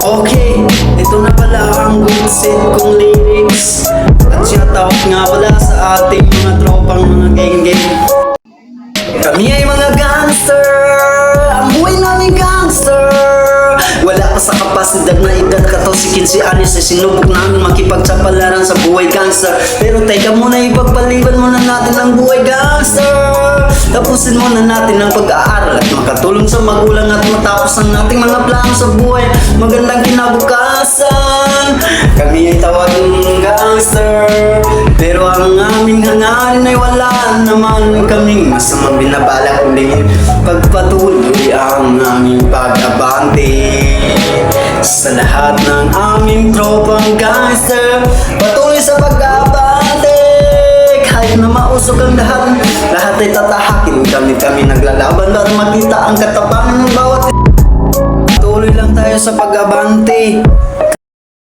Okay, ito na pala ang good set kong lyrics. At shoutout nga pala sa ating mga tropang mga gang-gang. Kami ay mga gangster, ang buhay namin gangster. Wala pa sa kapasidad na edad 14-15 anis ay sinubok namin makipagsapalaran sa buhay gangster. Pero teka muna, ipagpaliban muna natin ang buhay gangster. Tapusin muna natin ang pag-aaral at makatulong sa magulang at matapos ang ating mga plano sa buhay. Magandang kinabukasan. Kami ay tawagin gangster, pero ang aming hangarin ay wala naman kaming masamang binabalak ulit. Pagpatuloy ang aming pag-abante sa lahat ng aming tropang gangster. Patuloy sa pag-abante kahit na mausok ang lahat, lahat ay tatahakin. Kami naglalaban para makita ang katapangan ng bawat. Patuloy lang tayo sa pag-abante.